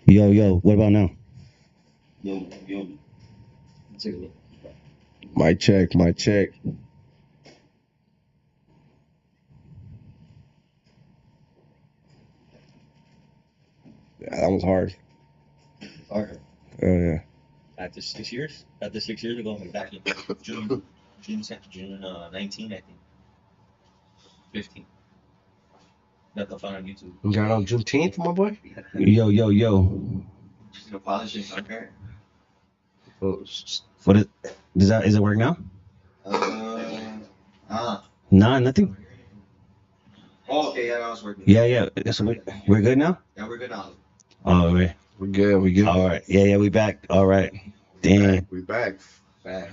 Yo, yo, what about now? Yo, yo, let's take a look. My check, my check. Yeah, that was hard. Alright. Oh yeah. After 6 years? After 6 years, we're going back in June 19, I think. 15. That they'll find on YouTube. You got on Juneteenth, my boy? Yo, yo, yo. Just gonna polish it on her. Oh, What is it work now? Ah. Nah, nothing. Oh, okay, yeah, that was working. Yeah. So we're good now? Yeah, we're good now. All right. we good, we good. All right. Yeah, we back. All right. Damn, We back. Back.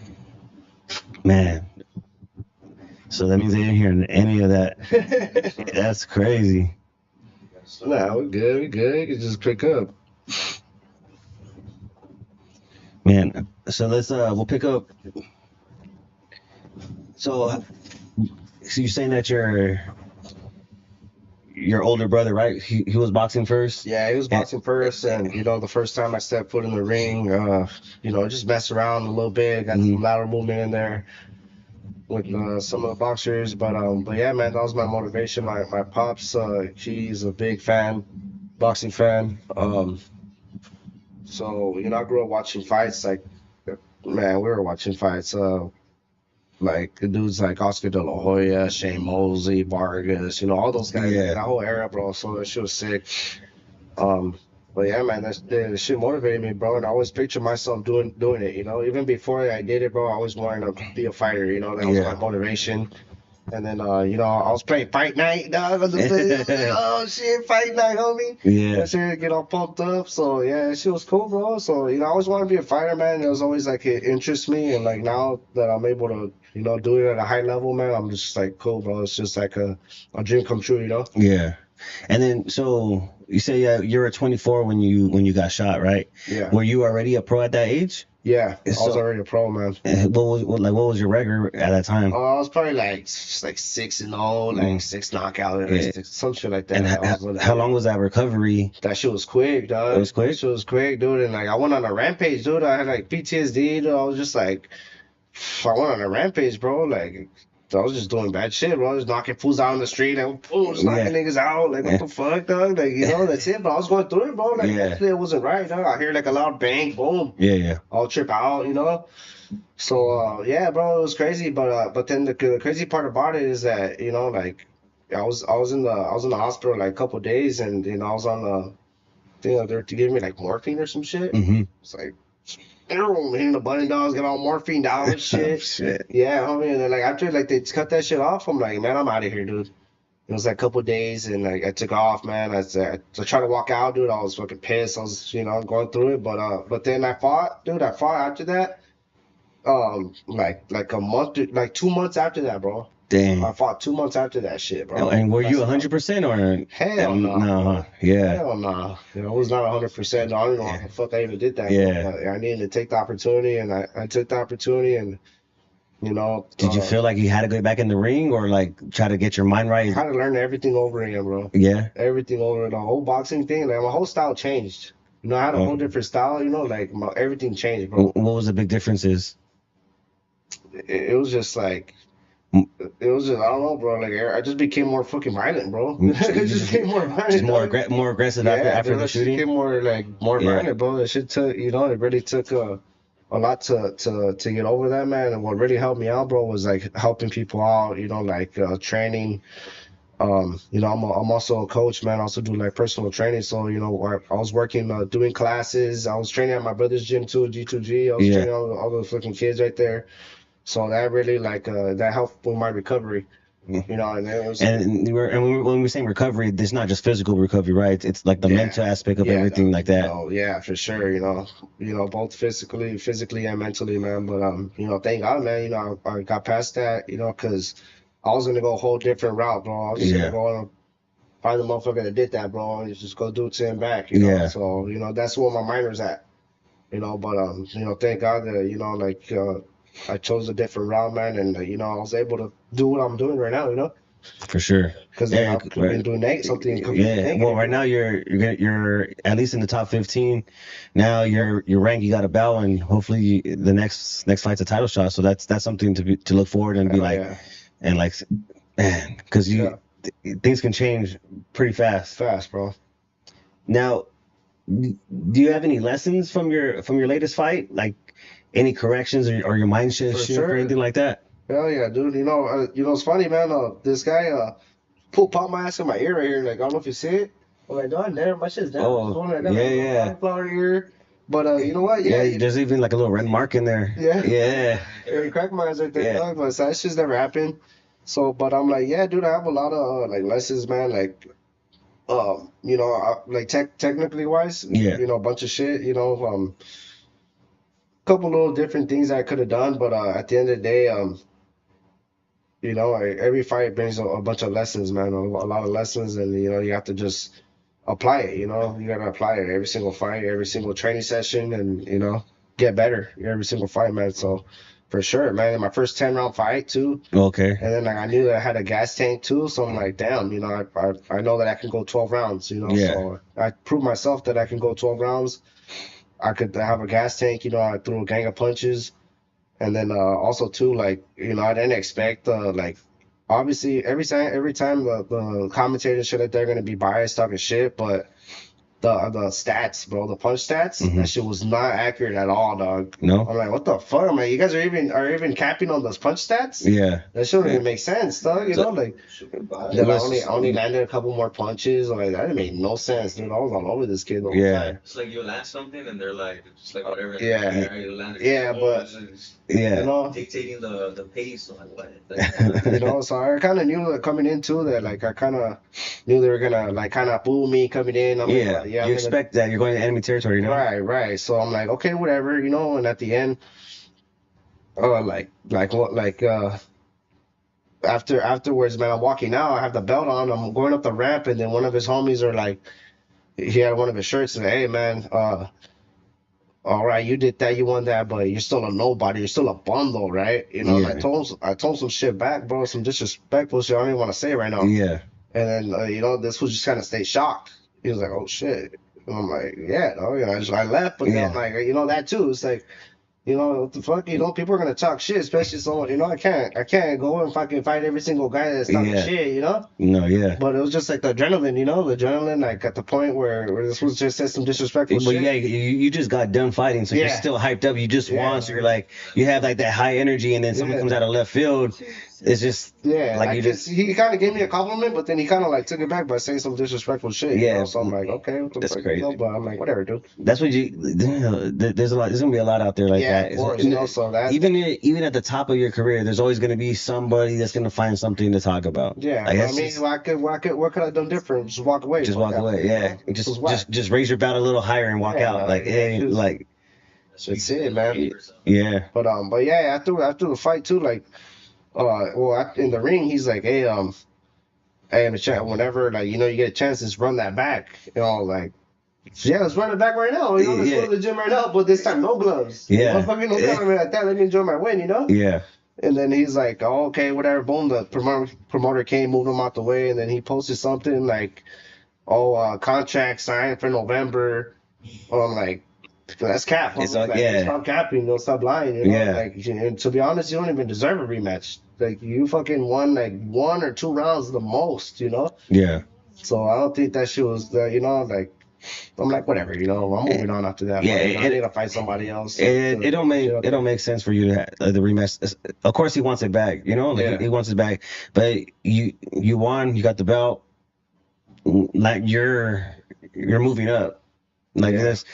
man. So that means they didn't hear any of that. That's crazy. Nah, we good, we good. You can just pick up. Man, so we'll pick up. So you're saying that your older brother, right? He was boxing first? Yeah, he was boxing first, and the first time I stepped foot in the ring, just messed around a little bit, got some lateral movement in there with some of the boxers, but yeah, man, that was my motivation. My pops, he's a big fan, boxing fan. So I grew up watching fights. Like, man, we were watching fights. Like dudes like Oscar De La Hoya, Shane Mosley, Vargas, all those guys. Yeah. That whole era, bro. So that shit was sick. But yeah, man, that shit motivated me, bro. And I always picture myself doing it. Even before I did it, bro, I always wanted to be a fighter. That was Yeah. my motivation. And then, I was playing Fight Night, dog. I was playing, oh shit, Fight Night, homie. Yeah. That shit get all pumped up. So yeah, that shit was cool, bro. So I always wanted to be a fighter, man. It was always like it interests me, and like now that I'm able to, do it at a high level, man, I'm just like cool, bro. It's just like a dream come true, Yeah. And then so you say you were 24 when you got shot, right? Yeah. Were you already a pro at that age? Yeah, I was So- already a pro, man. What was your record at that time? I was probably like 6-0, like 6 knockouts, Yeah. some shit like that. And I was how long was that recovery? That shit was quick, dog. It was quick? That shit was quick, dude. And like I went on a rampage, dude. I had like PTSD, dude. I was just like, I went on a rampage, bro. Like I was just doing bad shit, bro. I was knocking fools out on the street, like boom, just knocking niggas out. Like what the fuck, dog? Like that's it. But I was going through it, bro. Like actually it wasn't right, dog. I hear like a loud bang, boom. Yeah. I'll trip out. So yeah, bro, it was crazy. But then the crazy part about it is that like I was in the hospital like a couple days, and I was on the they're to give me like morphine or some shit. Mm-hmm. It's like hitting the button dogs, get all morphine down and shit. Shit. Yeah, homie. And then like after like they cut that shit off, I'm like, man, I'm out of here, dude. It was like a couple days, and like I took off, man. I tried to walk out, dude. I was fucking pissed. I was going through it, but then I fought, dude. I fought after that. Like a month, like 2 months after that, bro. Damn. I fought 2 months after that shit, bro. And were you 100% or? Hell no. No. Yeah. Hell no. It was not 100%. I don't know how the fuck I even did that. Yeah. But I needed to take the opportunity, and I took the opportunity, and Did you feel like you had to go back in the ring or like try to get your mind I right? had to learn everything over again, bro. Yeah. Everything over. The whole boxing thing, like my whole style changed. I had a whole different style. Like everything changed, bro. What was the big differences? It was just like. It was just, I don't know, bro. Like I just became more fucking violent, bro. It just became more violent. Just more aggressive after dude, the that shit shooting. became more violent, bro. That shit took, it really took a lot to get over that, man. And what really helped me out, bro, was like helping people out. Like training. I'm also a coach, man. I also do like personal training. So I was working, doing classes. I was training at my brother's gym too, G2G. I was training all those fucking kids right there. So that really that helped with my recovery, and it was. And when we're saying recovery, it's not just physical recovery, right? It's like the mental aspect of everything like that. Oh yeah, for sure. Both physically and mentally, man. But thank God, man. I got past that, because I was gonna go a whole different route, bro. I was just gonna go and find the motherfucker that did that, bro, and just go do it to him back, So that's where my mind was at, But thank God that I chose a different route, man, and I was able to do what I'm doing right now, For sure. Because Yeah, I've been doing something completely yeah. negative. Well, right now you're at least in the top 15. Now you're ranked. You got a belt, and hopefully the next fight's a title shot. So that's something to look forward and be like, Yeah, and like, man, because yeah, things can change pretty fast. fast, bro. Now, do you have any lessons from your latest fight? Like any corrections or your mind For shift or sure. anything like that? Hell yeah, dude. It's funny, man. This guy popped my ass in my ear right here. Like, I don't know if you see it. I'm like, dog, there, my shit's down. Oh, It's going like that, yeah, like, a little yeah. cauliflower ear. But you know what? Yeah, Yeah, there's even like a little red mark in there. yeah. Yeah. Yeah, he cracked my eyes right there, Yeah. dog. But that shit's never happened. So, but I'm like, yeah, dude, I have a lot of like lessons, man. Like, like technically wise, Yeah. a bunch of shit. Couple little different things I could have done, but at the end of the day, every fight brings a bunch of lessons, man. A lot of lessons, and you have to just apply it. You gotta apply it every single fight, every single training session, and get better every single fight, man. So for sure, man. In my first 10-round fight too, Okay. and then like I knew that I had a gas tank too, so I'm like, damn, I know that I can go 12 rounds. Yeah. So I proved myself that I can go 12 rounds. I could have a gas tank. I threw a gang of punches. And then also too, like I didn't expect like obviously every time the commentators show that they're gonna be biased talking shit, but the stats, bro, the punch stats, that shit was not accurate at all, dog. No. I'm like, what the fuck? I'm like, you guys are even capping on those punch stats? Yeah. That shouldn't even make sense, dog. Like that I only landed a couple more punches. Like that made no sense, dude. I was all over this kid the whole Yeah. time. It's like you land something and they're like, just like whatever. Yeah. You land it. Yeah, but Yeah. Dictating the pace. Like what? So I kind of knew that coming into that, like I kind of knew they were gonna like kind of boo me coming in. I'm Yeah. like, You I'm expect that you're going to enemy territory, Right. So I'm like, okay, whatever, And at the end, afterwards, man, I'm walking out. I have the belt on. I'm going up the ramp, and then one of his homies are like, he had one of his shirts and hey, man, all right, you did that, you won that, but you're still a nobody. You're still a bum, though, right? And Yeah. I told some shit back, bro, some disrespectful shit I don't even want to say right now. Yeah. And then, this was just kind of stay shocked. He was like, oh, shit. And I'm like, yeah, no, I left, but then I'm like, that too. It's like, what the fuck, people are gonna talk shit, especially someone, I can't go and fucking fight every single guy that's talking shit, No, yeah. But it was just like the adrenaline, like at the point where this was just said some disrespectful But shit. yeah, you just got done fighting, so you're Yeah. still hyped up. You just Yeah. won, so you're like, you have like that high energy, and then someone Yeah. comes out of left field. It's just Yeah, like I you guess he kind of gave me a compliment, but then he kind of like took it back by saying some disrespectful shit. Yeah. So I'm like, okay, what the That's fuck, crazy. But I'm like, whatever, dude. that's what there's a lot. There's gonna be a lot out there like Yeah, that. of course. So that. Even at the top of your career, there's always gonna be somebody that's gonna find something to talk about. Yeah, Like, but I that's mean, just- what could I have done different? Just walk away. just Fuck walk that, away. Yeah, Just just raise your belt a little higher and walk Yeah, out. man. Like, hey, Just- like, That's it, man. yeah, But yeah, after the fight too, like, in the ring, he's like, hey, in the chat, whenever like you get a chance, just run that back. Like, yeah, let's run it back right now. Let's Yeah. go to the gym right now, but this time no gloves. Yeah. Motherfucking no gloves like that. Let me enjoy my win, yeah, And then he's like, oh, okay, whatever. Boom, the promoter came, moved him out the way, and then he posted something like, contract signed for November. I'm like, that's cap. It's Like, yeah. stop capping, stop lying. Yeah. Like, and to be honest, you don't even deserve a rematch. Like, you fucking won like 1 or 2 rounds the most. yeah. So I don't think that shit was like. I'm like, whatever, I'm moving on after that. Yeah, I need to fight somebody else. It don't make sense for you to have the rematch. Of course, he wants it back. Yeah. He wants it back. But you won. You got the belt. Like you're moving up. Like Yeah. this,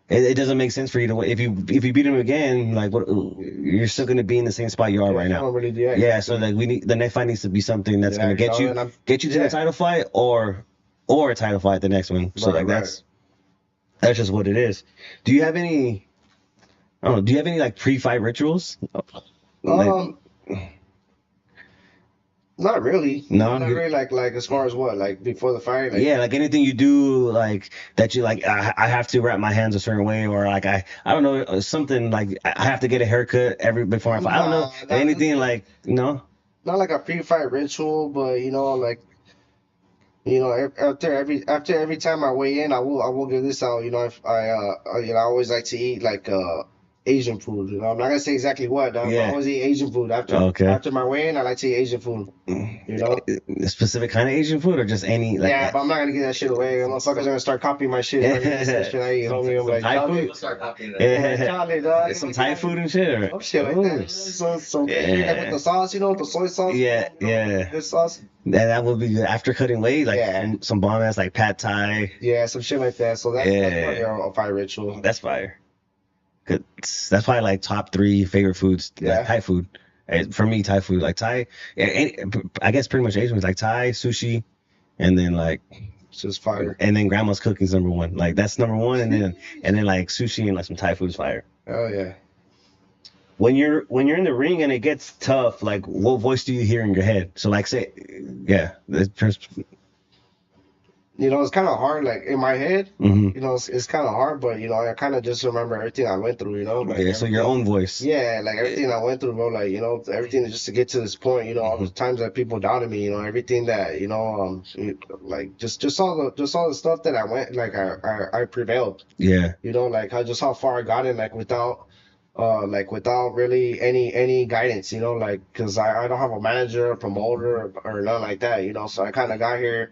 it doesn't make sense for you to if you beat him again. Like what? You're still gonna be in the same spot you are right I now. don't really do that. Yeah. So like the next fight needs to be something that's Yeah, gonna get and I'm- you to the title fight or a title fight the next one. So Right, like that's just what it is. Do you have any? I don't know. Do you have any like pre-fight rituals? Like, Not really. No, Not really. Like as far as what, like before the fight. Like, yeah, like anything you do, like that you like. I have to wrap my hands a certain way, or like I don't know something like I have to get a haircut before I fight. I don't know Nah, anything like no. not like a pre-fight ritual, but like after every time I weigh in, I will give this out. If I always like to eat like Asian food. I'm not gonna say exactly what, but I Yeah. always eat Asian food after Okay. after my weigh in. I like to eat Asian food. A specific kind of Asian food or just any like Yeah, but I'm not gonna give that shit away. Motherfuckers gonna start copying my shit. Start eating that shit I eat, homie. I'm like, Thai food? People start copying that. I'm like, Yeah. Charlie, dog. Some Thai food and shit or Some shit like Ooh. that. Some good shit, like with the sauce, the soy sauce. Yeah, yeah. Good sauce. That would be good after cutting weight, like Yeah. some bomb ass like pad Thai. Yeah, some shit like that. So that's Yeah. probably a fire ritual. That's fire. 'Cause that's probably like top 3 favorite foods, Yeah. like Thai food. For me, Thai food, like Thai, I guess pretty much Asian is like Thai, sushi, and then like, It's just fire. and then grandma's cooking's number 1. Like that's number 1, and then like sushi and like some Thai food's fire. Oh yeah. When you're in the ring and it gets tough, like what voice do you hear in your head? So like say, yeah, It's kind of hard, like in my head. hmm It's kind of hard, but I kind of just remember everything I went through. Like yeah. So your own voice. yeah, like everything I went through, bro. Like everything just to get to this point. All the times that people doubted me. Everything that like just all the stuff that I went, like I prevailed. Yeah. Like how far I got in, like without really any guidance. Like because I don't have a manager, a promoter, or nothing like that. So I kind of got here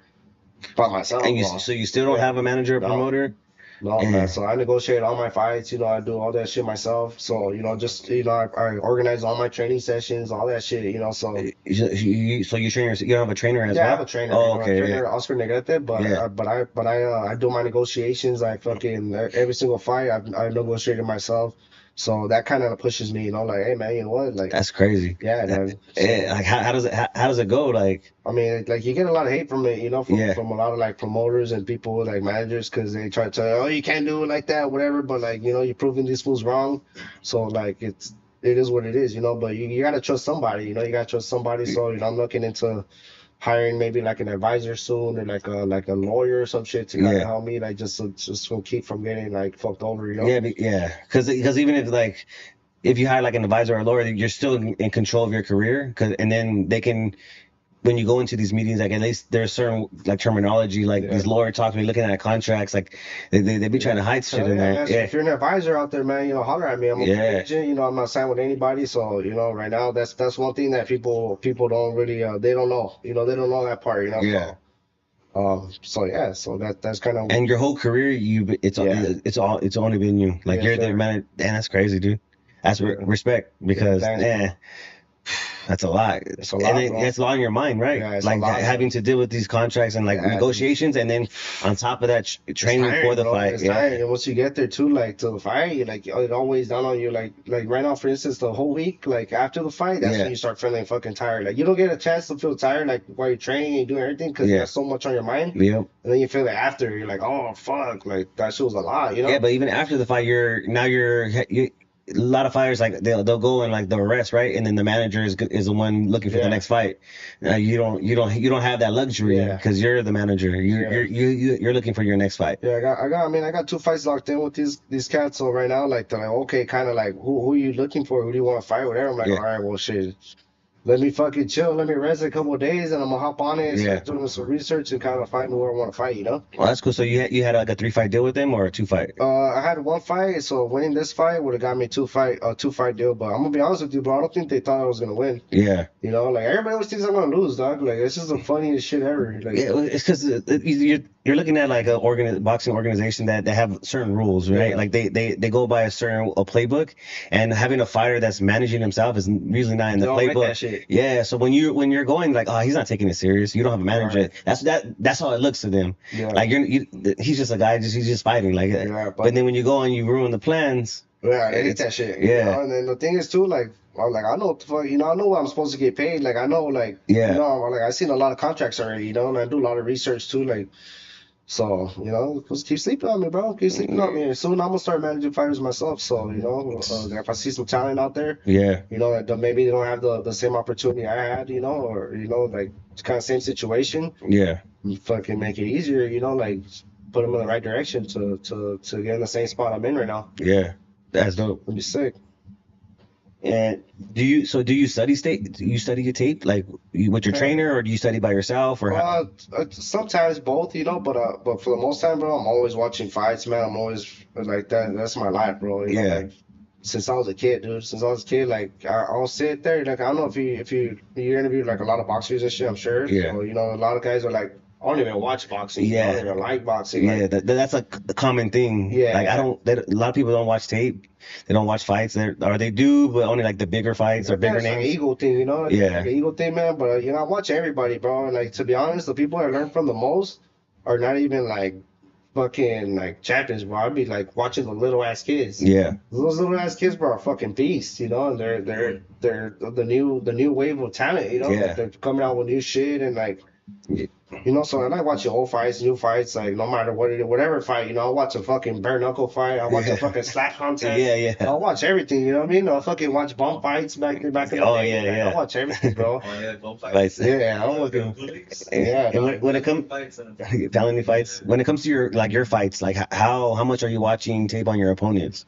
by myself. And so you still don't have a manager or No. promoter? No, Yeah. man. So I negotiate all my fights. I do all that shit myself. So just I organize all my training sessions, all that shit. So So you train you don't have a trainer as yeah, I well? have a trainer. Oh, A okay. trainer, Oscar Negrete. But Yeah. I do my negotiations. I fucking every single fight I negotiated myself. So that kind of pushes me. Like, hey man, you know what? Like That's crazy. yeah, man. Like how does it go? Like I mean, like you get a lot of hate from it, Yeah. from a lot of like promoters and people like managers because they try to tell you, oh, you can't do it like that, whatever. But like, you're proving these fools wrong. So like, it is what it is, But you gotta trust somebody, you gotta trust somebody. So I'm looking into hiring maybe like an advisor soon or like a lawyer or some shit to kind of Yeah. help me, like just to keep from getting like fucked over, yeah, yeah. Because even if like if you hire like an advisor or a lawyer, you're still in control of your career. And then they can, when you go into these meetings, like at least there's certain like terminology, like Yeah. these lawyer talks, when you're looking at contracts, like they be trying to hide shit in there. If you're an advisor out there, man, holler at me. I'm a free Yeah. agent. I'm not signed with anybody. So, right now that's one thing that people don't really they don't know. They don't know that part. Yeah. So yeah. So that's kind of. And your whole career, it's only been you. Like Yes, you're the sir. man. And that's crazy, dude. That's respect because thanks, man, that's a lot. It's a lot, And bro. it's a lot on your mind, right? Yeah, it's like a lot. having to deal with these contracts and like Yeah. negotiations, and then on top of that, training It's for tiring, the bro. fight. It's Yeah. tiring. And once you get there too, like to the fight, it all weighs down on you. Like right now, for instance, the whole week, like after the fight, that's Yeah. when you start feeling fucking tired. Like you don't get a chance to feel tired like while you're training and doing everything because you Yeah. have so much on your mind. Yep. And then you feel it after. You're like, oh fuck, like that shit was a lot, Yeah, but even after the fight, a lot of fighters like they'll go and like they'll rest, right? And then the manager is the one looking for the Yeah. next fight. You don't have that luxury Yeah. because you're the manager. You're looking for your next fight. Yeah, I got 2 fights locked in with these cats. So right now, like they're like, okay, kind of like who are you looking for? Who do you want to fight? Whatever. I'm like, Yeah. all right, well shit. Let me fucking chill. Let me rest a couple of days, and I'm gonna hop on it and Yeah. start doing some research and kind of find who I want to fight. Well, that's cool. So you had like a 3-fight deal with them or a 2-fight? I had 1 fight, so winning this fight would have got me 2-fight deal. But I'm gonna be honest with you, bro. I don't think they thought I was gonna win. Yeah. Like everybody always thinks I'm gonna lose, dog. Like it's just the funniest shit ever. Like Yeah, it's because you're looking at like a boxing organization that have certain rules, right? Yeah. Like they go by a playbook, and having a fighter that's managing himself is usually not in the they don't like playbook. that shit. Yeah, so when you're going like, oh, he's not taking it serious. You don't have a manager. Right. That's how it looks to them. Yeah. Like he's just a guy. He's just fighting. Like, Yeah, but then when you go and you ruin the plans. Yeah, I hate that shit. Yeah. And then the thing is too, like, I know what the fuck, I know what I'm supposed to get paid. Like, I know, like, Yeah. like I've seen a lot of contracts already, and I do a lot of research too, like, so, just keep sleeping on me, bro. Keep sleeping on me. And soon I'm gonna start managing fighters myself. So, if I see some talent out there, Yeah. that maybe they don't have the same opportunity I had, or like it's kind of same situation, Yeah. you fucking make it easier, like put them in the right direction to get in the same spot I'm in right now. Yeah. That's dope. It'd be sick. And do you study state? Do you study your tape like with your trainer, or do you study by yourself, or how? Sometimes both, but for the most time, bro, I'm always watching fights, man. I'm always like that. That's my life, bro. Yeah, Like since I was a kid, dude. Since I was a kid, like I'll sit there. Like I don't know if you interview like a lot of boxers and shit. I'm sure. yeah, So a lot of guys are like, I don't even watch boxing. I don't yeah, even like boxing. yeah. Like That's a common thing. Like I yeah, don't. A lot of people don't watch tape. They don't watch fights. Or they do, but only like the bigger fights or I think bigger it's like an names. ego thing, It's like Yeah, an ego thing, man. But I watch everybody, bro. And like to be honest, the people I learn from the most are not even like fucking like champions, bro. I'd be like watching the little ass kids. yeah, Those little ass kids, bro, are fucking beasts, and they're the new wave of talent, Like yeah. they're coming out with new shit and like so I like watching old fights, new fights, like no matter what it is, whatever fight, I'll watch a fucking bare knuckle fight, I'll watch a Yeah, fucking slap contest, yeah, yeah. I'll watch everything, you know what I mean? I'll fucking watch bump fights back in the Oh day. yeah, Like, I'll yeah. watch everything, bro. Oh yeah, go Fights. fights. Yeah, I'm The looking. bullies. Yeah, And when it comes Fights. felony fights, when it comes to your fights, like how much are you watching tape on your opponents?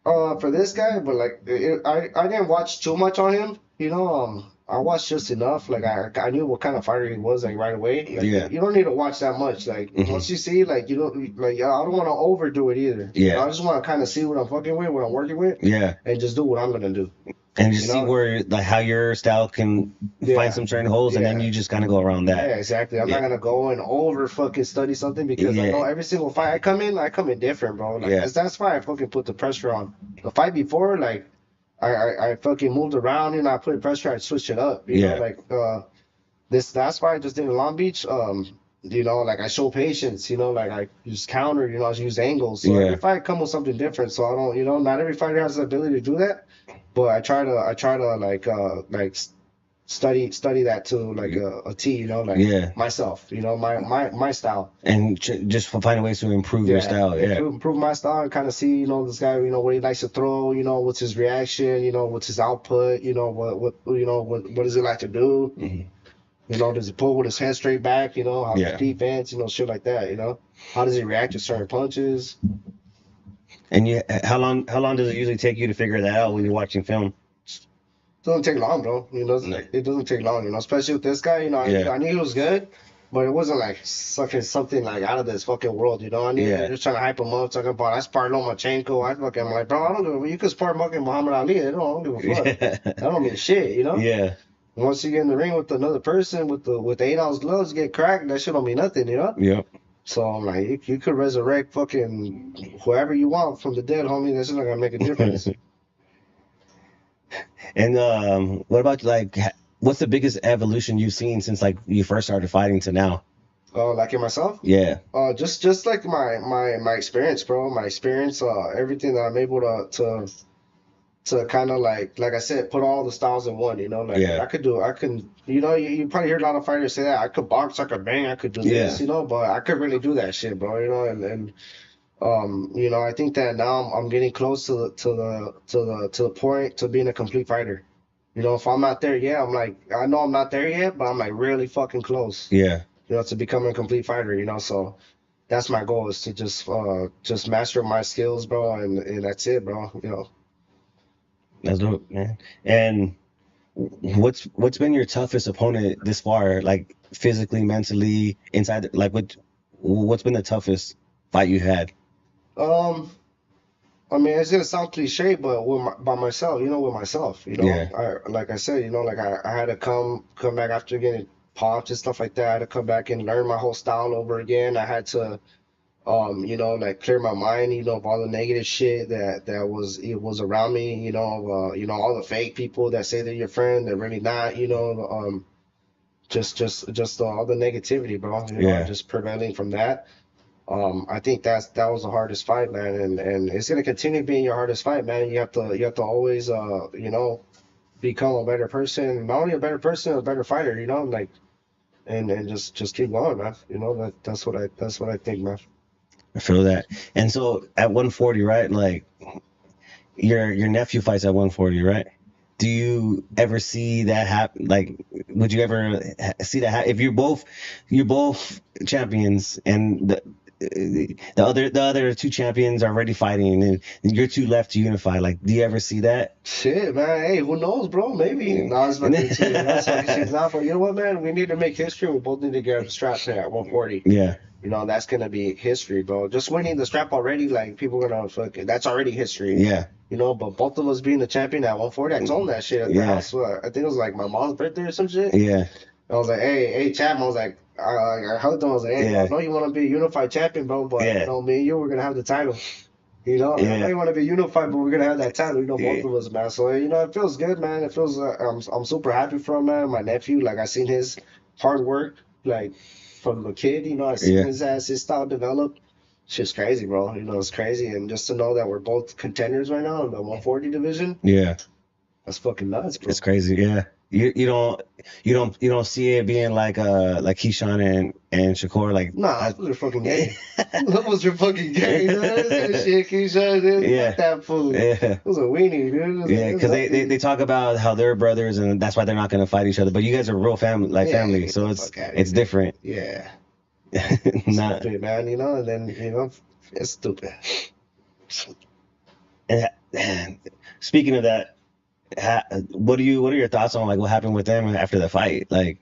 for this guy, but like I didn't watch too much on him. I watched just enough. Like I knew what kind of fighter he was like right away. Like Yeah. you don't need to watch that much. Like Hmm. once you see, like you don't like I don't want to overdo it either. Yeah. I just want to kind of see what I'm fucking with, what I'm working with, Yeah. and just do what I'm gonna do. And just You see know? where like how your style can Yeah. find some certain holes, and then Yeah. you just kind of go around Yeah, that. exactly. I'm Yeah. not gonna go and over fucking study something because I know Yeah. every single fight I come in different, bro. Like Yeah. that's why I fucking put the pressure on. The fight before, like I fucking moved around, I put pressure, I switched it up, Yeah. like that's why I just did in Long Beach. Like I show patience, like I use counter, I use angles. So Yeah. every fight come with something different. So I don't, not every fighter has the ability to do that. But I try to like study that to like a T, like Yeah. myself, my style. And just find ways to improve your style. Yeah. Improve my style and kind of see, this guy, what he likes to throw, what's his reaction, what's his output, what does he like to do, Mhm. does he pull with his head straight back, how's Yeah. his defense, shit like that, how does he react to certain punches? And how long does it usually take you to figure that out when you're watching film? Doesn't take long, bro. It doesn't take long, especially with this guy, Yeah. I knew he was good. But it wasn't like something like out of this fucking world, I knew Yeah. just trying to hype him up, talking about I sparred Lomachenko. I'm like, bro, I don't give a, you could spar fucking Muhammad Ali. I don't give a fuck. Yeah. That don't mean shit, Yeah. Once you get in the ring with another person with the 8 ounce gloves, get cracked. That shit don't mean nothing, Yep. So I'm like, you could resurrect fucking whoever you want from the dead, homie. That's not gonna make a difference. And what about like what's the biggest evolution you've seen since like you first started fighting to now? Like in myself. Yeah. Just like my experience, bro. My experience, everything that I'm able to kind of like I said, put all the styles in one. Like Yeah. I can. You probably hear a lot of fighters say that I could box, I could bang, I could do Yeah. this, but I could really do that shit, bro. And I think that now I'm getting close to the point to being a complete fighter. If I'm not there yet, I'm like I know I'm not there yet, but I'm like really fucking close. Yeah. To becoming a complete fighter. So that's my goal is to just master my skills, bro, and that's it, bro. That's dope, man. And what's been your toughest opponent this far, like physically, mentally, inside? Like what's been the toughest fight you had? Um, I mean, it's gonna sound cliche, but by myself, with myself, Yeah. like I said, like I had to come back after getting popped and stuff like that. I had to come back and learn my whole style over again. I had to, like clear my mind, of all the negative shit that was around me, all the fake people that say they're your friend, they're really not, just all the negativity, bro. Yeah. Just preventing from that. I think that was the hardest fight, man, and it's gonna continue being your hardest fight, man. You have to always become a better person, not only a better person, a better fighter, like and just keep going, man. That's what I think, man. I feel that. And so at 140, right? Like your nephew fights at 140, right? Do you ever see that happen? Like, would you ever see that happen? If you're both champions, and the other two champions are already fighting, and you're two left to unify. Like, do you ever see that? Shit, man. Hey, who knows, bro? Maybe. Yeah. No, I was fucking shit. That's fucking shit. Nah, but you know what, man? We need to make history. We both need to get a strap at 140. Yeah, You know, that's gonna be history, bro. Just winning the strap already, like people gonna fucking. That's already history. yeah, You know, but both of us being the champion at 140, I told him that shit at the yeah, house. I think it was like my mom's birthday or some shit. yeah, I was like, hey, champ. I was like, I hugged him. I was like, hey, yeah, I know you want to be a unified champion, bro, but you yeah, know, me and you, we're gonna have the title. You know, I know yeah, you want to be unified, but we're gonna have that title. You know, yeah, both of us, man. So you know, it feels good, man. It feels. I'm super happy for him, man. My nephew, like I seen his hard work, like from the kid. You know, I seen yeah, his style develop. Shit's crazy, bro. You know, it's crazy, and just to know that we're both contenders right now in the 140 division, yeah. that's fucking nuts, bro. It's crazy. Yeah. You don't see it being like Keyshawn and Shakur like Nah, those are fucking gay. Those are fucking gay. That shit, Keisha, dude. yeah, Fuck that fool. yeah, It was a weenie, dude. yeah. Because they talk about how they're brothers and that's why they're not gonna fight each other. But you guys are real family, like Yeah, family, get so the it's fuck outta it's here. different. Yeah. Not Stupid, man, you know, and then, you know, it's stupid. and speaking of that, what are your thoughts on like what happened with them after the fight? Like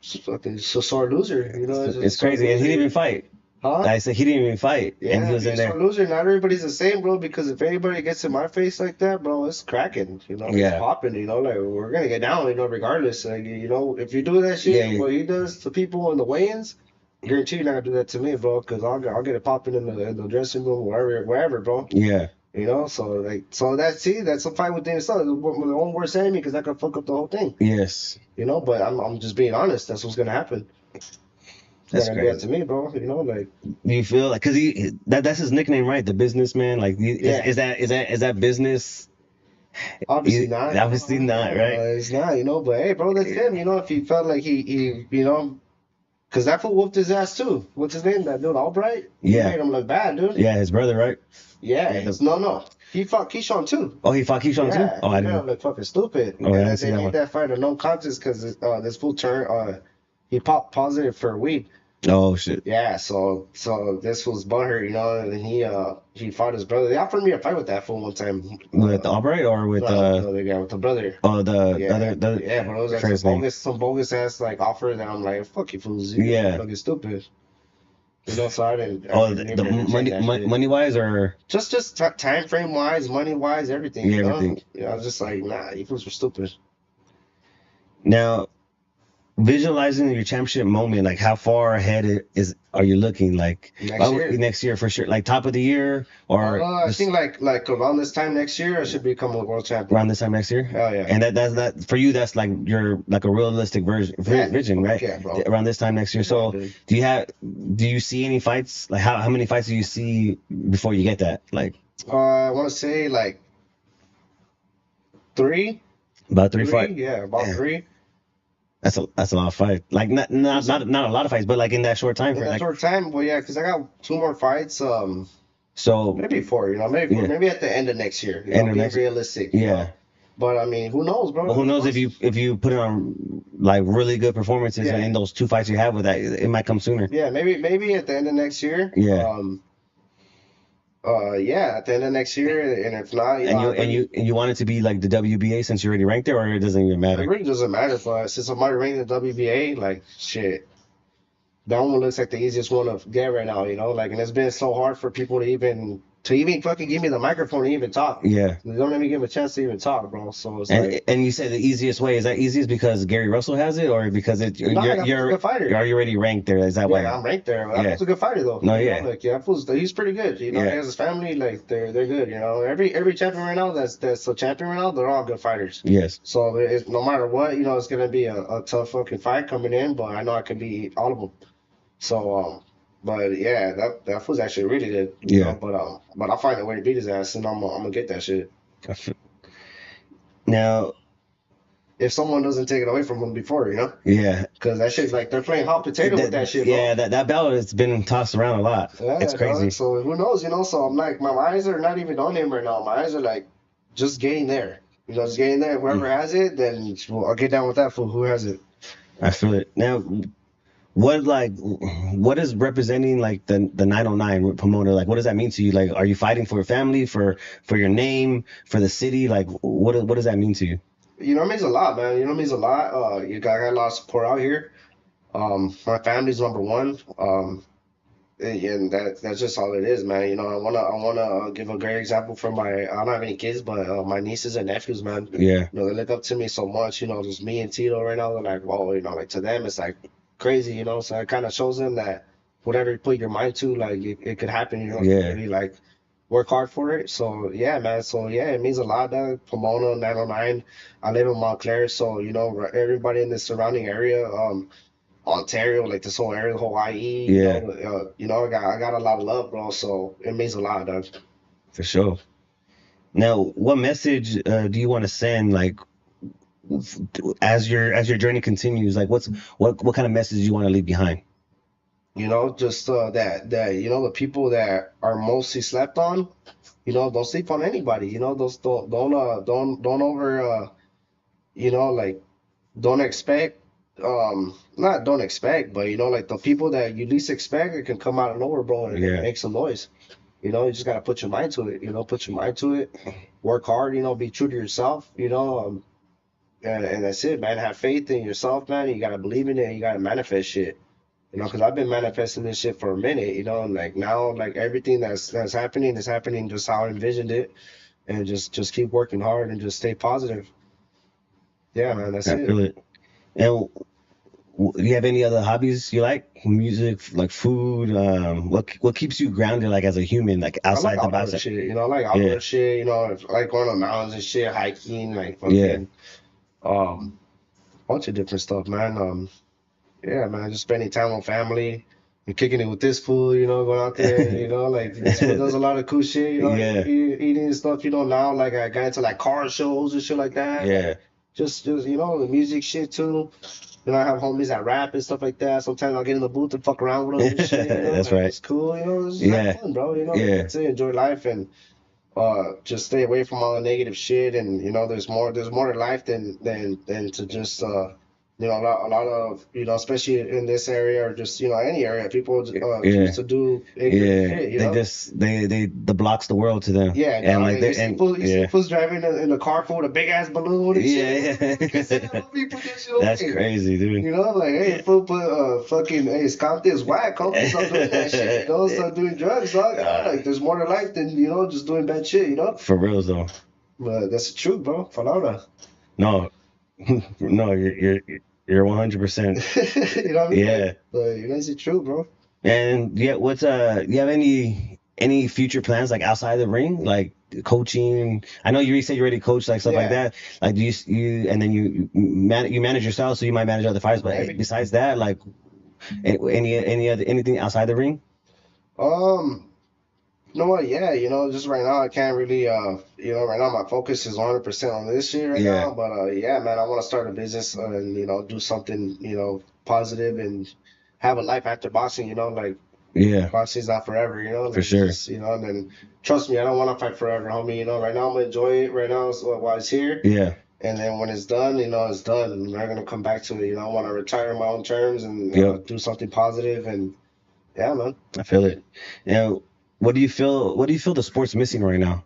It's a sore loser, you know. it's crazy, and he didn't even fight. Huh? I said he didn't even fight, and he Yeah, was in he's a there. loser. Not everybody's the same, bro. Because if anybody gets in my face like that, bro, it's cracking. You know, it's Yeah, popping. You know, like we're gonna get down. You know, regardless. Like you know, if you do that yeah, shit, what he does to people in the weigh-ins, guarantee you're not gonna do that to me, bro. Because I'll get it popping in the dressing room, wherever, bro. yeah. You know, so that's a fight within itself. The own worst enemy because that could fuck up the whole thing. Yes, You know, but I'm just being honest. That's what's gonna happen. It's not that's gonna do that crazy. to me, bro. You know, like Do you feel like because that's his nickname, right? The businessman. Like, yeah. is that business? Obviously not. Obviously not, right? It's not, you know. But hey, bro, that's him. You know, if he felt like he you know, because that fool whooped his ass too. What's his name? That dude Albright. He Yeah, made him look bad, dude. yeah. His brother, right? Yeah. Yeah. No. He fought Keyshawn too. Oh, he fought Keyshawn too. Yeah. Oh, He I made him didn't. look fucking stupid. Oh, I And didn't see they that made one. that fight a no contest because this fool turned he popped positive for weed. Oh shit. Yeah, so this was butthurt, you know, and he fought his brother. They offered me a fight with that fool one time. With Albright or with No, the other guy with the brother. the Yeah, other yeah, but it was I like forget his name. some bogus ass like offer that I'm like, fuck you fools, you Yeah. fucking stupid. You know, so I didn't The even entertain that shit. money wise or Just time frame wise, money wise, everything. yeah, You know, everything. I was just like, nah, you fools are stupid. Now, visualizing your championship moment, like how far ahead are you looking? Like Next year. for sure, like top of the year or I just think like around this time next year, I should become a world champion. around this time next year. Oh yeah. And that for you, that's like your like a realistic vision, right? Yeah, bro. Around this time next year. So dude. do you see any fights? Like how many fights do you see before you get that? Like I want to say like three. about three fights. Yeah, about Yeah. three. That's a lot of fights. Like not a lot of fights, but like in that short time In frame. that Like, short time, well, yeah, because I got two more fights. so Maybe four. You know, maybe Yeah. maybe at the end of next year. You End know, of being next- realistic. You yeah. know? But I mean, who knows, bro? Well, who knows if you put on like really good performances Yeah. in those two fights you have with that, it might come sooner. Yeah, maybe at the end of next year. Yeah. Yeah, at the end of next year, and if not, You want it to be like the WBA since you're already ranked there, or it doesn't even it matter. really doesn't matter. But since I'm already ranked in the WBA, like shit, that one looks like the easiest one to get right now. You know, like, and it's been so hard for people to even fucking give me the microphone to even talk. Yeah. They don't even give me a chance to even talk, bro. So it's like, And you said the easiest way, is that easiest because Gary Russell has it, or because nah, that fool's a good fighter. you're already ranked there? Is that Yeah, why? I'm ranked there. That Yeah. fool's a good fighter though. No, You yeah. know, like that fool's he's pretty good. You know, Yeah. he has his family, like they're good. You know, every champion right now that's a champion right now, they're all good fighters. Yes. So no matter what, you know, it's gonna be a tough fucking fight coming in, but I know I can beat all of them. So but yeah, that fool's actually really good. You Yeah. know, but I'll find a way to beat his ass, and I'm gonna get that shit. Now, If someone doesn't take it away from him before, you know, yeah. because that shit's like they're playing hot potato with that shit, bro. Yeah, that belt has been tossed around a lot. Yeah, It's crazy. dog. So who knows, you know? So I'm like, my eyes are not even on him right now. My eyes are like just getting there. You know, just getting there. Whoever has it, then I'll get down with that fool. Who has it? I feel it. Now, What is representing like the 909 promoter? Like, what does that mean to you? Like, are you fighting for your family, for your name, for the city? Like, what does that mean to you? You know, it means a lot, man. You know, it means a lot. I got a lot of support out here. My family's number one. And that's just all it is, man. You know, I wanna give a great example for my. I don't have any kids, but my nieces and nephews, man. Yeah, You know, they look up to me so much. You know, just me and Tito right now. They're like, whoa, you know, like to them, it's like crazy. You know, so it kind of shows them that whatever you put your mind to, like it could happen. You know, if you yeah, really like work hard for it. So yeah, man. So yeah, it means a lot. That Pomona 909. I live in Montclair, so you know, everybody in the surrounding area. Ontario, like this whole area, Hawaii, yeah, I got a lot of love, bro. So it means a lot, dog. for sure. Now, what message do you want to send? Like, as your journey continues, like, what kind of message do you want to leave behind? You know, just that you know the people that are mostly slept on, you know, don't sleep on anybody. You know, those don't over like don't expect not don't expect, but you know, like the people that you least expect, it can come out of nowhere, bro, and Yeah, make some noise. You know, you just gotta put your mind to it. You know, put your mind to it. Work hard. You know, be true to yourself. You know, and that's it, man. Have faith in yourself, man. You gotta believe in it. And you gotta manifest shit. You know, because I've been manifesting this shit for a minute. You know, and like now, like everything that's happening is happening just how I envisioned it, and just keep working hard and just stay positive. Yeah, man. That's I it. feel it. And do you have any other hobbies you like? Music, like food? What keeps you grounded, like as a human, like I like outside the outdoor box? shit. You know, I like Yeah, outdoor shit. You know, like going on mountains and shit, hiking, like yeah. fucking bunch of different stuff, man. Yeah, man, just spending time with family and kicking it with this fool, you know, going out there, you know, like this fool does a lot of cool shit, you know, Yeah, eating stuff, you know, now like I got into like car shows and shit like that, like yeah. just you know, the music shit too. You know, I have homies that rap and stuff like that. Sometimes I'll get in the booth and fuck around with them and shit, you know, That's like right. it's cool, you know, just have Yeah, fun, bro, you know, like yeah. that's it, enjoy life and just stay away from all the negative shit and you know there's more to life than to just you know a lot of you know especially in this area or just you know any area people choose Yeah, to do ignorant yeah. shit you They know. just they the blocks the world to them, Yeah, and dog. like Like they and you see yeah, fools driving in a car full with a big ass balloon and shit. Like, yeah, what the fuck is that? yeah. Homie, put that shit That's away. crazy, dude. You know, like, hey, fool, put fucking, hey, Scott is whack. Homie, stop doing that shit. You know, stop doing drugs, dog. You know, Uh, like, there's more to life than you know just doing bad shit. You know, for real though. but that's the truth, bro. Palabra. No, no, you're 100%. You know what I mean? Yeah. Like, you guys are true, bro. And yeah, you have any future plans like outside the ring, like coaching? I know you said you already coach like stuff like Yeah, that. Like do you and then you manage yourself, so you might manage other fighters. But maybe. besides that, like any other anything outside the ring? Um, you know what? Yeah, you know, just right now I can't really, you know, right now my focus is 100% on this shit right Yeah, now. But yeah, man, I want to start a business and you know do something, you know, positive and have a life after boxing. You know, like yeah, boxing's not forever. You know, for like it's sure. just, you know, and then trust me, I don't want to fight forever, homie. You know, right now I'm gonna enjoy it right now while it's here. Yeah, And then when it's done, you know, it's done. I'm not gonna come back to it. You know, I want to retire on my own terms and yep. do something positive. And yeah, man, I feel it. Now, what do you feel the sport's missing right now?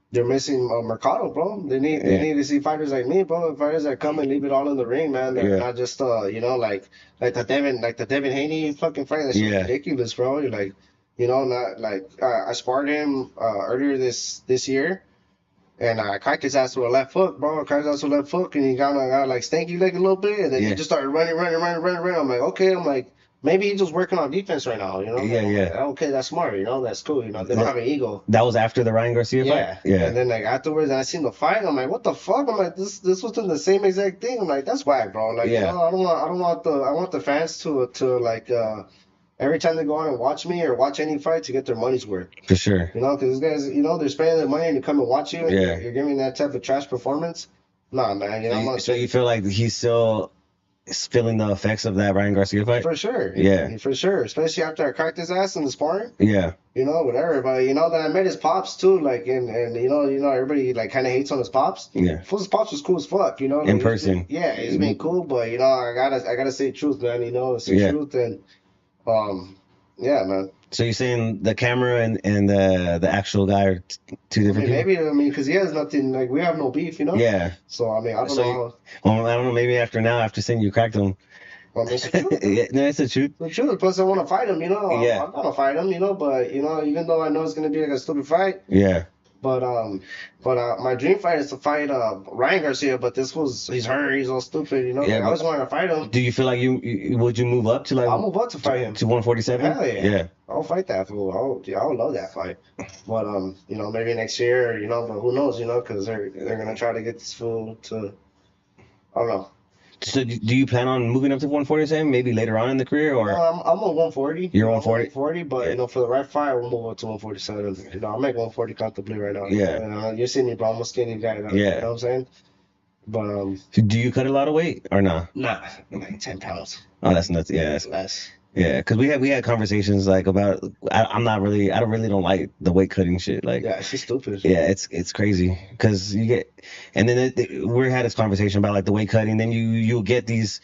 they're missing Mercado, bro. They Yeah, need to see fighters like me, bro. Fighters that come and leave it all in the ring, man. They're yeah, not just you know, like the Devin Haney fucking fight. That shit was yeah, ridiculous, bro. You're like, you know, not like I sparred him earlier this year. And I cracked his ass with a left hook, bro. I cracked his ass with a left hook, and he got like stanky leg a little bit, and then he yeah, just started running. I'm like, okay. I'm like, maybe he's just working on defense right now, you know? yeah, Like, I'm like, yeah. okay, that's smart, you know? That's cool, you know? They don't That, have an ego. that was after the Ryan Garcia fight? Yeah. Yeah. And then like afterwards, I seen the fight. I'm like, what the fuck? I'm like, this was in the same exact thing. I'm like, that's whack, bro. Like, you Yeah, know, I want the fans to like every time they go on and watch me or watch any fight to get their money's worth. for sure. You know, because these guys, you know, they're spending their money and to come and watch you, and Yeah. you're giving that type of trash performance. Nah, man, you know, I'm gonna So say, you feel like he's still feeling the effects of that Ryan Garcia fight? For sure. Yeah. For sure. Especially after I cracked his ass in the sparring. Yeah. You know, whatever. But you know that I met his pops too, like and you know everybody like kind of hates on his pops. Yeah. His pops was cool as fuck, you know. In Like, person. he's been cool, but you know I gotta say the truth, man. You know, it's the Yeah. truth, and yeah, man. So you're saying the camera and the actual guy are two different people? Maybe because he has nothing, like we have no beef, you know. Yeah. So I mean, I don't So know. Well, I don't know. Maybe after saying you cracked him. Well, it's the truth. Yeah, no, it's the truth. The truth. Plus, I want to fight him, you know. Yeah. I'm gonna fight him, you know. But you know, even though I know it's gonna be like a stupid fight, Yeah. but my dream fight is to fight Ryan Garcia. But he's hurt. He's all stupid, you know. Yeah, Like, I was wanting to fight him. Do you feel like would you move up to like I'll move up to fight him. to 147? Hell yeah. Yeah. I'll fight that fool. I would love that fight. But you know, maybe next year, you know. But who knows, you know? Because they're gonna try to get this fool to. I don't know. So do you plan on moving up to 147 maybe later on in the career or? I'm on 140. You're I'm 140? 140, but Yeah. you know, for the right fight, we'll move up to 147. You know, I make 140 comfortably right now. Yeah. And, you see me, bro. I'm a skinny guy. Now, Yeah. You know what I'm saying? But Do you cut a lot of weight or not? nah, like 10 pounds. Oh, that's nuts. Yeah. That's, Less. yeah. Because we had conversations like about I don't like the weight cutting shit. Like Yeah, it's just stupid. yeah, it's crazy because you get, and then we had this conversation about like the weight cutting. Then you get these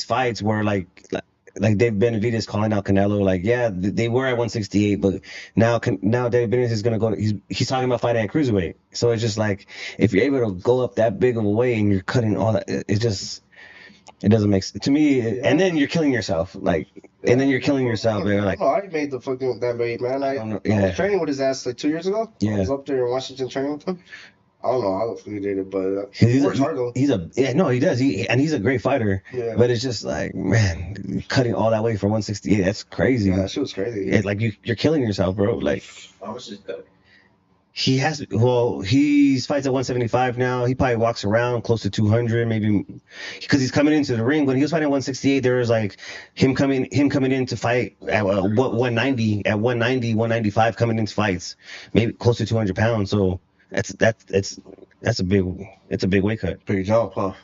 fights where like Dave Benavidez calling out Canelo, like yeah they were at 168, but now Dave Benavidez is gonna go. He's talking about fighting at cruiserweight. So it's just like if you're able to go up that big of a weight and you're cutting all that, it doesn't make sense to me. Yeah. And then you're killing yourself, like, and then you're killing yourself. And like, I made the fucking that weight, man. I was training with his ass like 2 years ago. Yeah. I was up there in Washington training with him. I don't know how the fuck he did it, but he works hard though. he does. He's a great fighter. Yeah. But it's just like, man, cutting all that weight for 168, that's crazy. Yeah, that shit was crazy. It's like you're killing yourself, bro. Like How much is that? he fights at 175 now. He probably walks around close to 200, maybe, because he's coming into the ring. When he was fighting at 168, there was like him coming in to fight at 190, 195 coming into fights, maybe close to 200 pounds. So that's a big weight cut. Pretty dope, huh?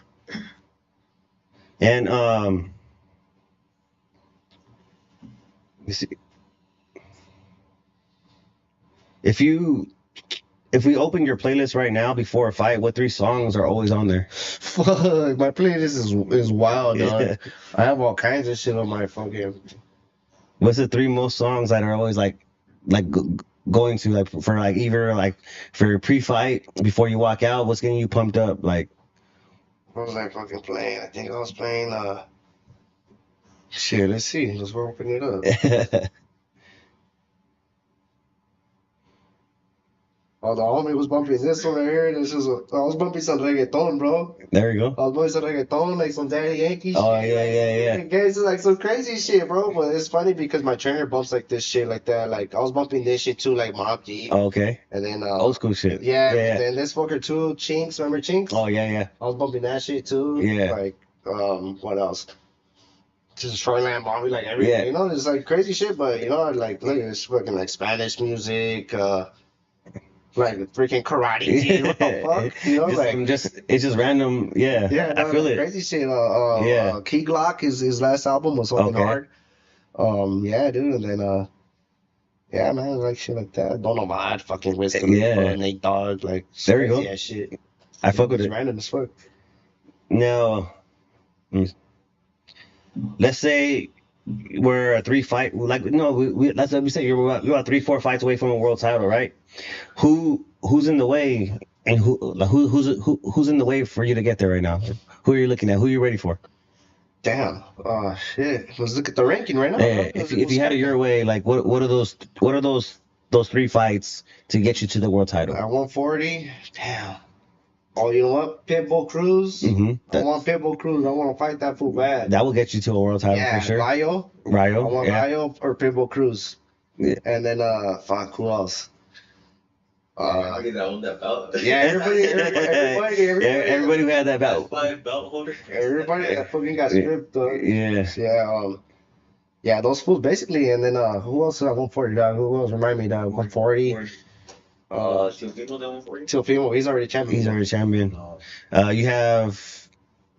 And you see, if we open your playlist right now before a fight, what 3 songs are always on there? Fuck, my playlist is wild, dog. I have all kinds of shit on my fucking. What's the 3 most songs that are always like going to like for like either like for pre-fight before you walk out? What's getting you pumped up? Like What was I fucking playing? I think I was playing. Shit, let's see. Let's open it up. Oh, the homie was bumping this one right here. I was bumping some reggaeton, bro. There you go. I was bumping some reggaeton, like some Daddy Yankee Oh shit. yeah. Guys, like some crazy shit, bro. But it's funny because my trainer bumps like this shit like that. Like I was bumping this shit too, like Mob Deep. Oh, okay. And then Old school shit. Yeah. Then this fucker too, Chinks. Remember Chinks? Oh yeah. I was bumping that shit too. Yeah. Like what else? Just Troyland Bobby, like everything. Yeah. You know, it's like crazy shit. But you know, like look at this fucking like Spanish music. Like freaking karate kid, what the fuck? You know, it's just random. Yeah, yeah, I feel it. Crazy shit. Yeah. Key Glock, his last album was fucking Okay. hard. Yeah, dude, and then yeah, man, like shit like that. Don't know why, fucking Wisdom, Yeah. Nate Dogg, like There you go. Yeah, shit. I fuck with It's it. random as fuck. Now, let's say we're a 3 fight, like no, that's what we say. You're about 3-4 fights away from a world title, right? Who's in the way, and who's in the way for you to get there right now? Who are you looking at? Who are you ready for? Damn. Shit. Let's look at the ranking right now. Yeah, if you had it your way, like what are those 3 fights to get you to the world title? At 140. Damn. Oh, you know what? Pitbull Cruz. I want Pitbull Cruz. I want to fight that fool bad. That will get you to a world title for sure. Rayo. I want Rayo or Pitbull Cruz. Yeah. And then fuck, who else? I get that one that belt. Yeah, everybody who had that belt. 5 belt holder. Everybody that fucking got stripped. Yeah. Yeah. Yeah, those fools basically. And then who else is at 140? Dog? Who else remind me? Dog? 140. Teofimo at 140. Teofimo, he's already champion. He's already champion. You have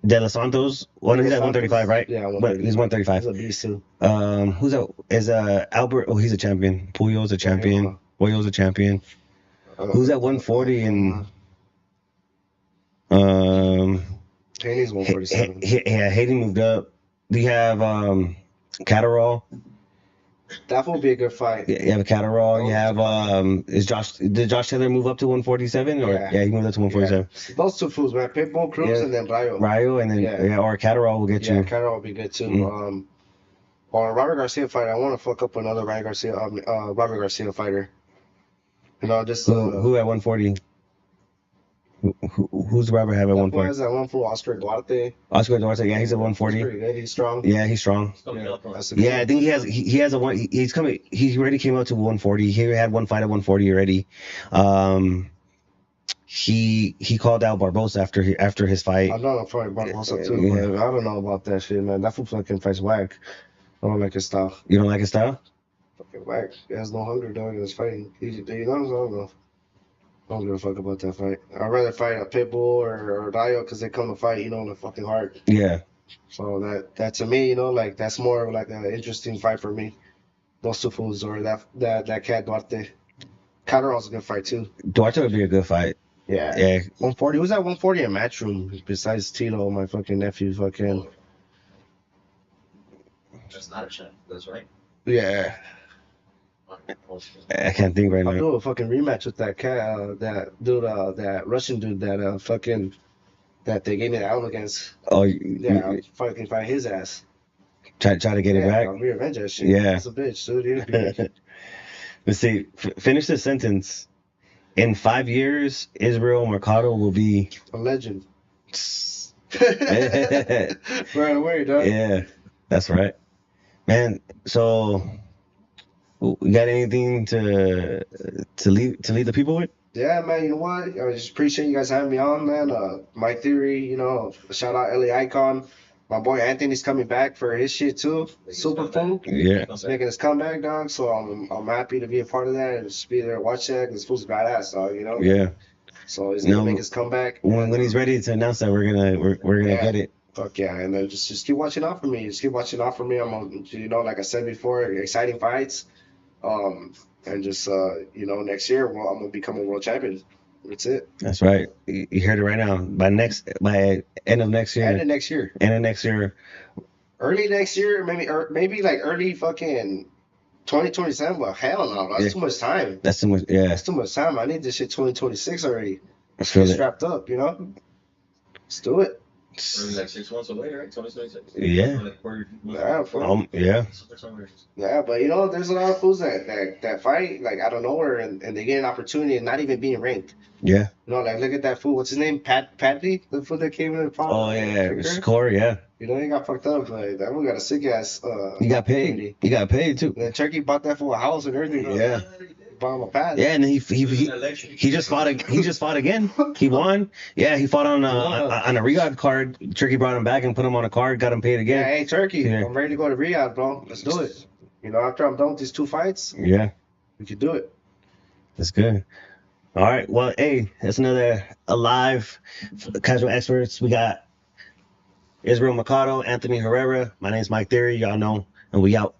De Los Santos. Well, he's at 135, right? Yeah, But he's 135. 135. He's a beast too. Who's that? Is Albert? Oh, he's a champion. Puyo's a champion. Puyo's a champion. Who's at 140 and Haney's 147. Yeah, Hayden moved up. We have Catterall. That will be a good fight. You have a Catterall. You have did Josh Taylor move up to 147 or yeah he moved up to 147. Yeah. Those two fools, man. Pitbull, Cruz, and then Rayo. Rayo and then or Catterall will get you. Yeah, Catterall will be good too. On a Robert Garcia fight, I want to fuck up another Robert Garcia fighter. You know, just who at 140? Who's Robert have at 140? That one for Oscar Duarte. Oscar Duarte, yeah, he's at 140. He's pretty good. He's strong. Yeah, he's strong. Yeah, I think he has a one. He's coming. He already came out to 140. He had one fight at 140 already. He called out Barbosa after his fight. I know I'm fighting Barbosa too, but I don't know about that shit, man. That fool fucking fights whack. I don't like his style. You don't like his style? Fucking whack. He has no hunger, dog, in his fighting. I don't know. I don't give a fuck about that fight. I'd rather fight a Pitbull or Rayo because they come to fight, you know, in the fucking heart. Yeah. So that to me, you know, like that's more like an interesting fight for me. Those two fools or that cat Duarte. Catterall's a good fight too. Duarte would be a good fight. Yeah. Yeah. 140. Who's at 140 in Matchroom besides Tito, my fucking nephew, fucking. That's not a champ. That's right. Yeah. I can't think right now. I'll do a fucking rematch with that cat, that dude, that Russian dude, that fucking, that they gave me the out against. Oh, yeah, I'll fucking fight his ass. Try to get it back. I'll revenge that shit. Yeah, that's a bitch, dude. Let's see. Finish the sentence. In 5 years, Israel Mercado will be a legend. Right away, dog. Yeah, that's right, man. So. You got anything to leave the people with? Yeah, man. You know what? I just appreciate you guys having me on, man. My theory, you know, shout out LA Icon. My boy Anthony's coming back for his shit too. Super fun. Yeah. He's making his comeback, dog. So I'm happy to be a part of that and just be there to watch that. This fool's badass, dog. You know. Yeah. So he's gonna make his comeback. When he's ready to announce that, we're gonna get it. Fuck yeah, and then just keep watching out for me. Just keep watching out for me. You know, like I said before, exciting fights. And just you know, next year, well, I'm gonna become a world champion. That's it. That's right. You heard it right now. By end of next year. End of next year. Early next year. Maybe like early fucking 2027. But hell no, that's too much time. That's too much. Yeah. That's too much time. I need this shit 2026 already. Let's feel it. Strapped up, you know. Let's do it. Maybe like 6 months away, right? 2026. Yeah. Yeah. Yeah, but you know, there's a lot of fools that fight like out of nowhere and they get an opportunity and not even being ranked. Yeah. You know, like look at that fool. What's his name? Padley, the fool that came in and fought. Oh yeah, score. Yeah. You know, he got fucked up. Like that one got a sick ass. He got paid. He got paid too. And then Turkey bought that fool a house and everything. Yeah. Bought him a pad. Yeah, and then he just fought. He just fought again. He won. Yeah, he fought on a Riyadh card. Turkey brought him back and put him on a card. Got him paid again. Yeah, hey Turkey, I'm ready to go to Riyadh, bro. Let's do it. You know, after I'm done with these 2 fights. Yeah. We could do it. That's good. All right. Well, hey, that's another live casual experts. We got Israel Mercado, Anthony Herrera. My name's Mike Theory. Y'all know, and we out.